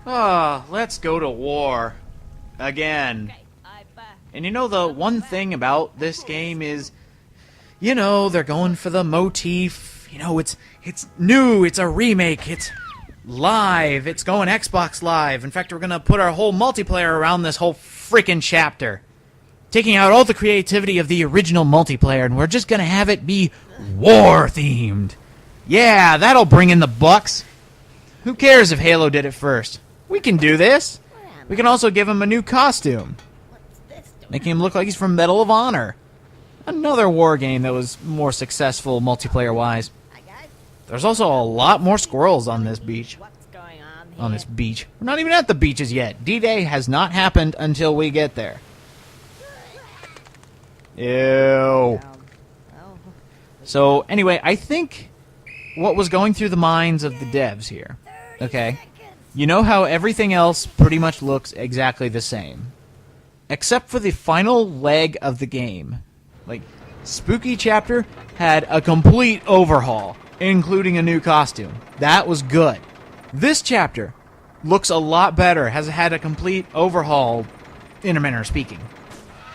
Ah, let's go to war. Again. And you know the one thing about this game is, you know, they're going for the motif. You know, it's new, it's a remake, it's live, it's going Xbox Live. In fact, we're gonna put our whole multiplayer around this whole freaking chapter. Taking out all the creativity of the original multiplayer, and we're just gonna have it be war-themed. Yeah, that'll bring in the bucks. Who cares if Halo did it first? We can do this. We can also give him a new costume, making him look like he's from Medal of Honor. Another war game that was more successful multiplayer-wise. There's also a lot more squirrels on this beach. On this beach. We're not even at the beaches yet. D-Day has not happened until we get there. Ew. So, anyway, I think what was going through the minds of the devs here, okay? You know how everything else pretty much looks exactly the same. Except for the final leg of the game. Like, Spooky Chapter had a complete overhaul, including a new costume. That was good. This chapter looks a lot better, has had a complete overhaul, in a manner of speaking.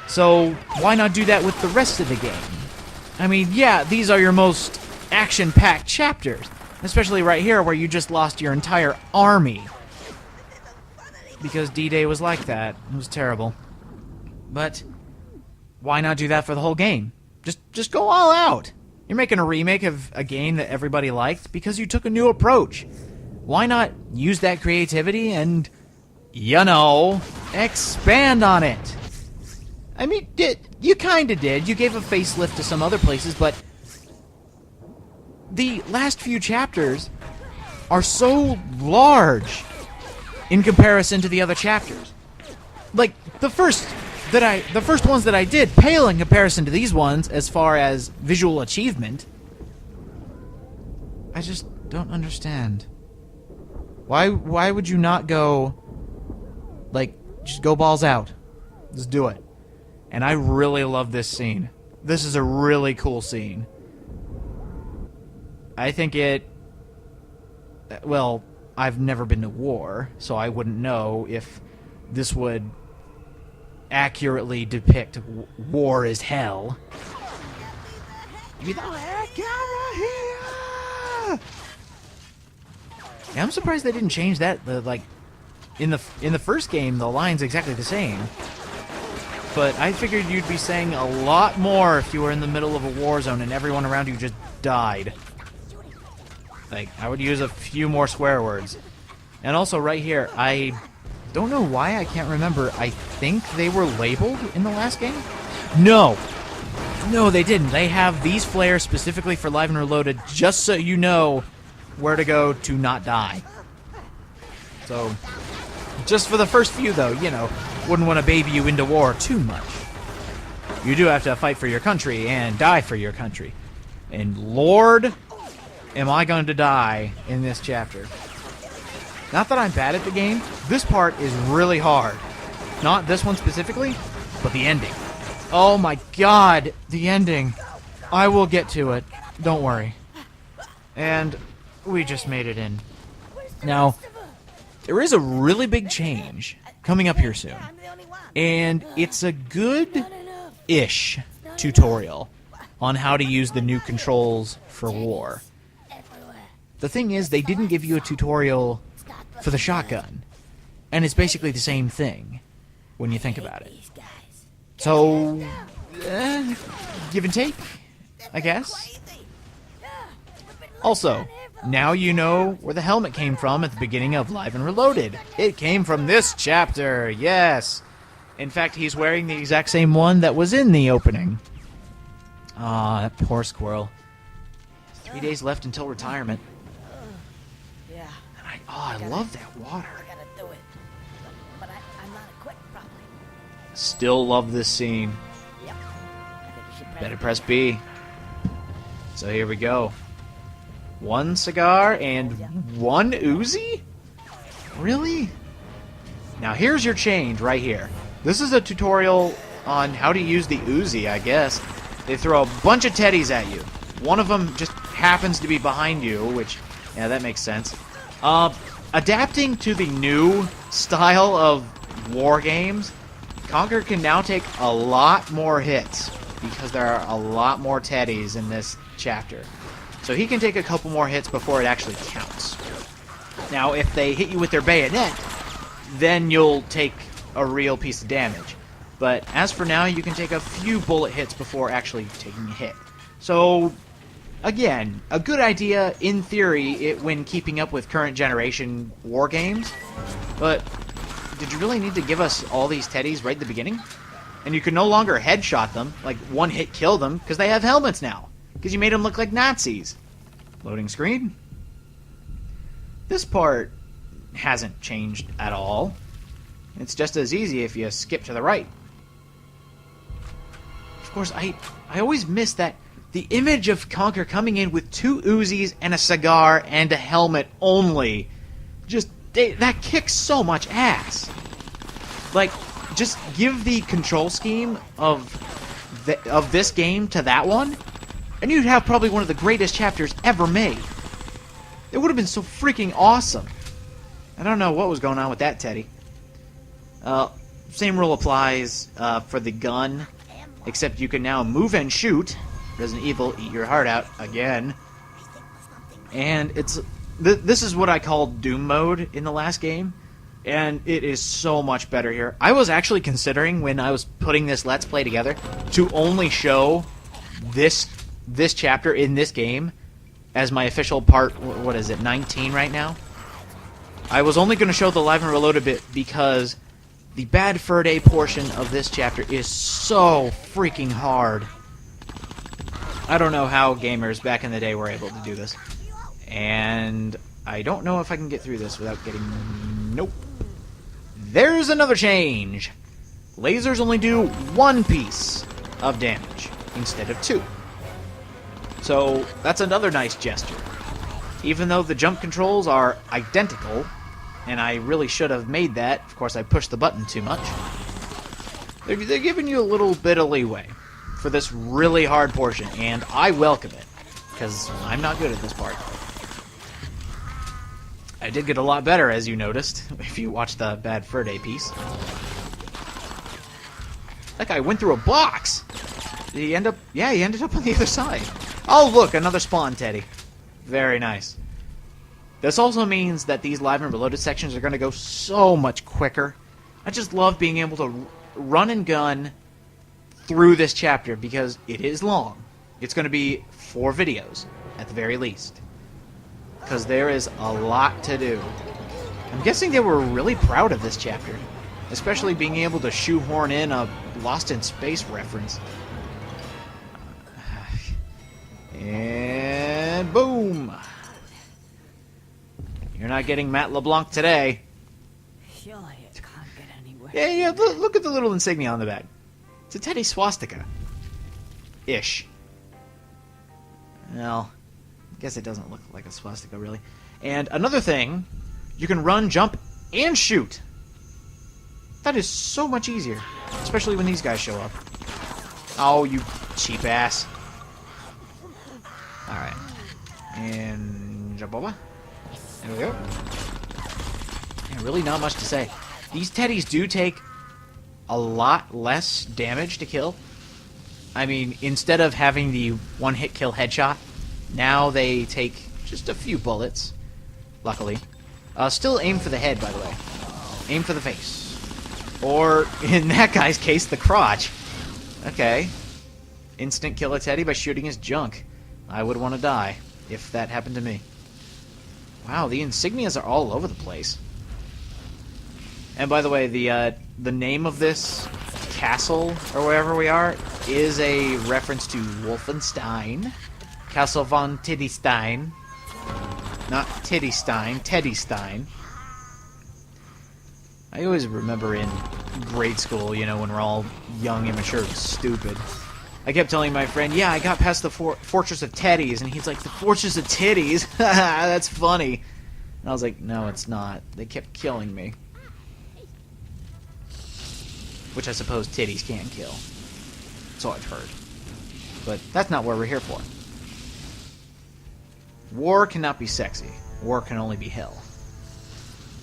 So, why not do that with the rest of the game? I mean, yeah, these are your most action-packed chapters. Especially right here, where you just lost your entire army. Because D-Day was like that. It was terrible. But why not do that for the whole game? Just go all out. You're making a remake of a game that everybody liked because you took a new approach. Why not use that creativity and, you know, expand on it? I mean, you kinda did. You gave a facelift to some other places, but the last few chapters are so large in comparison to the other chapters. Like, the first ones that I did pale in comparison to these ones as far as visual achievement. I just don't understand. Why would you not go, like, just go balls out? Just do it. And I really love this scene. This is a really cool scene. I think well, I've never been to war, so I wouldn't know if this would accurately depict war as hell. Get the heck out of here! Yeah, I'm surprised they didn't change that. Like, in the first game, the line's exactly the same. But I figured you'd be saying a lot more if you were in the middle of a war zone and everyone around you just died. Like, I would use a few more swear words. And also, right here, I don't know why I can't remember. I think they were labeled in the last game? No, they didn't. They have these flares specifically for Live and Reloaded, just so you know where to go to not die. So, just for the first few, though, you know, wouldn't want to baby you into war too much. You do have to fight for your country and die for your country. And Lord, am I going to die in this chapter. Not that I'm bad at the game. This part is really hard. Not this one specifically, but the ending. Oh my god, the ending. I will get to it. Don't worry. And we just made it in. Now, there is a really big change coming up here soon. And it's a good-ish tutorial on how to use the new controls for war. The thing is, they didn't give you a tutorial for the shotgun. And it's basically the same thing when you think about it. So, give and take, I guess. Also, now you know where the helmet came from at the beginning of Live and Reloaded. It came from this chapter, yes. In fact, he's wearing the exact same one that was in the opening. Aw, that poor squirrel. 3 days left until retirement. And I love that water. Still love this scene. Better press B. So here we go. 1 cigar and 1 Uzi? Really? Now here's your change right here. This is a tutorial on how to use the Uzi, I guess. They throw a bunch of teddies at you. One of them just happens to be behind you, which, yeah, that makes sense. adapting to the new style of war games, Conker can now take a lot more hits because there are a lot more teddies in this chapter. So he can take a couple more hits before it actually counts. Now, if they hit you with their bayonet, then you'll take a real piece of damage. But as for now, you can take a few bullet hits before actually taking a hit. So, again, a good idea in theory when keeping up with current generation war games. But did you really need to give us all these teddies right at the beginning? And you can no longer headshot them, like one hit kill them, because they have helmets now. Because you made them look like Nazis. Loading screen. This part hasn't changed at all. It's just as easy if you skip to the right. Of course, I always miss that the image of Conker coming in with 2 Uzis and a cigar and a helmet only. Just, that kicks so much ass. Like, just give the control scheme of this game to that one, and you'd have probably one of the greatest chapters ever made. It would have been so freaking awesome. I don't know what was going on with that teddy. Same rule applies for the gun, except you can now move and shoot. Resident Evil, eat your heart out again. And this is what I called Doom mode in the last game, and it is so much better here. I was actually considering, when I was putting this Let's Play together, to only show this chapter in this game as my official part. What is it, 19 right now? I was only going to show the Live and Reloaded bit because the Bad Fur Day portion of this chapter is so freaking hard. I don't know how gamers back in the day were able to do this. And I don't know if I can get through this without getting... Nope. There's another change. Lasers only do 1 piece of damage instead of 2. So that's another nice gesture. Even though the jump controls are identical, and I really should have made that, of course I pushed the button too much, they're giving you a little bit of leeway for this really hard portion, and I welcome it, because I'm not good at this part. I did get a lot better, as you noticed, if you watched the Bad Fur Day piece. That guy went through a box! Did he end up... Yeah, he ended up on the other side. Oh, look, another spawn teddy. Very nice. This also means that these Live and Reloaded sections are going to go so much quicker. I just love being able to run and gun through this chapter because it is long. It's going to be 4 videos, at the very least. Because there is a lot to do. I'm guessing they were really proud of this chapter. Especially being able to shoehorn in a Lost in Space reference. And boom! You're not getting Matt LeBlanc today. Surely it can't get anywhere. Yeah, look at the little insignia on the back. It's a teddy swastika. Ish. Well, I guess it doesn't look like a swastika, really. And another thing, you can run, jump, and shoot. That is so much easier. Especially when these guys show up. Oh, you cheap ass. Alright. And jump over. There we go. Yeah, really not much to say. These teddies do take a lot less damage to kill. I mean, instead of having the one-hit kill headshot, now they take just a few bullets, luckily. Still aim for the head, by the way. Aim for the face. Or, in that guy's case, the crotch. Okay. Instant kill a teddy by shooting his junk. I would want to die if that happened to me. Wow, the insignias are all over the place. And by the way, the name of this castle, or wherever we are, is a reference to Wolfenstein. Castle von Tiddystein. Not Tiddystein, Teddystein. I always remember in grade school, you know, when we're all young, immature, and stupid. I kept telling my friend, yeah, I got past the Fortress of Teddies, and he's like, the Fortress of Titties? That's funny. And I was like, no, it's not. They kept killing me. Which I suppose titties can kill. So I've heard. But that's not what we're here for. War cannot be sexy. War can only be hell.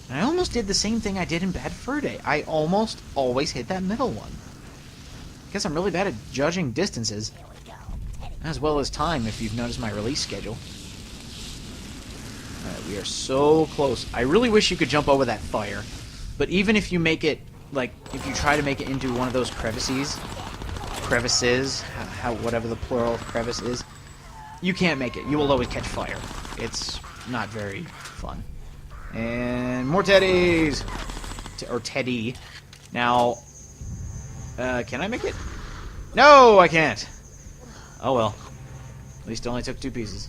And I almost did the same thing I did in Bad Fur Day. I almost always hit that middle one. I guess I'm really bad at judging distances, as well as time, if you've noticed my release schedule. Alright, we are so close. I really wish you could jump over that fire. But even if you make it, like, if you try to make it into one of those crevices, whatever the plural of crevice is, you can't make it. You will always catch fire. It's not very fun. And more teddies! Or teddy. Now, can I make it? No, I can't. Oh well. At least it only took 2 pieces.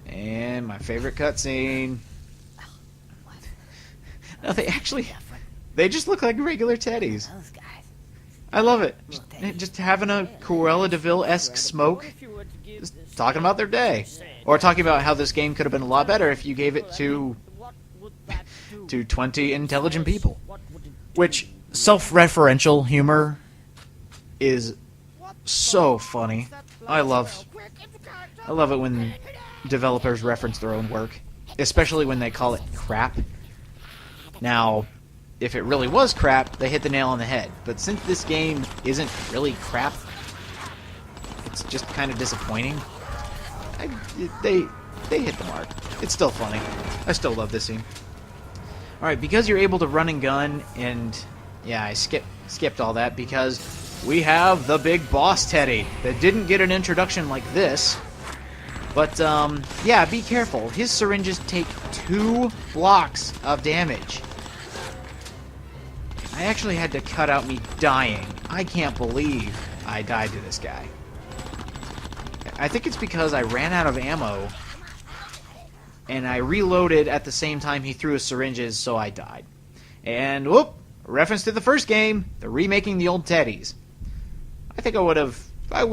And my favorite cutscene. No, they just look like regular teddies. I love it. Just having a Cruella de Vil-esque smoke. Just talking about their day. Or talking about how this game could have been a lot better if you gave it to 20 intelligent people. Which, self-referential humor is so funny. I love it when developers reference their own work. Especially when they call it crap. Now, if it really was crap, they hit the nail on the head. But since this game isn't really crap, it's just kind of disappointing. They hit the mark. It's still funny. I still love this scene. Alright, because you're able to run and gun, and yeah, I skipped all that because we have the big boss Teddy that didn't get an introduction like this. But, yeah, be careful. His syringes take 2 blocks of damage. I actually had to cut out me dying. I can't believe I died to this guy. I think it's because I ran out of ammo, and I reloaded at the same time he threw his syringes, so I died. And, whoop! Reference to the first game, they're remaking the old Teddies. I think I would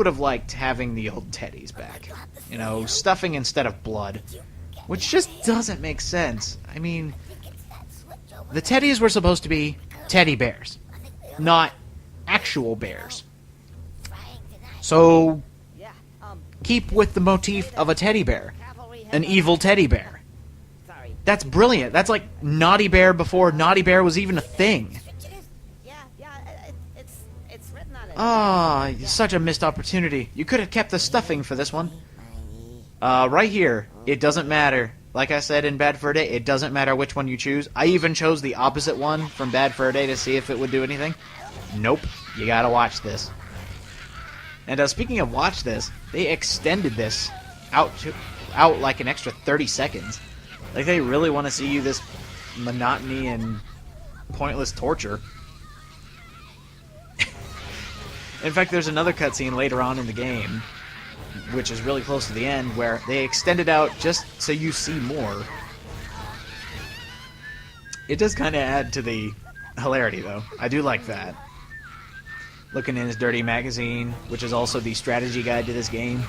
have liked having the old Teddies back. You know, stuffing instead of blood. Which just doesn't make sense. I mean, the Teddies were supposed to be teddy bears, not actual bears. So, keep with the motif of a teddy bear. An evil teddy bear. That's brilliant. That's like Naughty Bear before Naughty Bear was even a thing. Ah, such a missed opportunity. You could have kept the stuffing for this one. Right here, it doesn't matter. Like I said in Bad Fur Day, it doesn't matter which one you choose. I even chose the opposite one from Bad Fur Day to see if it would do anything. Nope. You gotta watch this. And speaking of watch this, they extended this out like an extra 30 seconds. Like they really want to see you this monotony and pointless torture. In fact, there's another cutscene later on in the game, which is really close to the end, where they extend it out just so you see more. It does kind of add to the hilarity, though. I do like that. Looking in his dirty magazine, which is also the strategy guide to this game.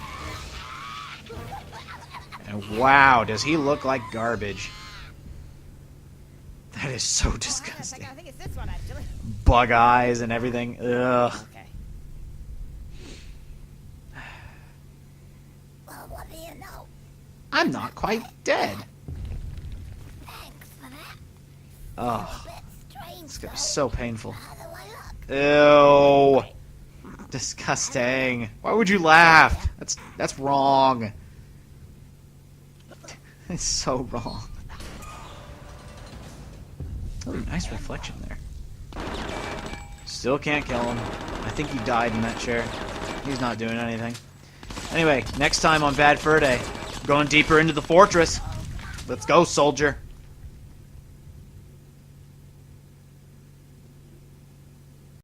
And wow, does he look like garbage. That is so disgusting. I think it's this one, actually. Bug eyes and everything. Ugh. Okay. Well, what do you know? I'm not quite dead. Thanks for that. Ugh. Strange. It's gonna be so painful. How do I look? Ew. Disgusting. Why would you laugh? That's wrong. It's so wrong. Oh, nice reflection there. Still can't kill him. I think he died in that chair. He's not doing anything. Anyway, next time on Bad Fur Day, going deeper into the fortress. Let's go, soldier.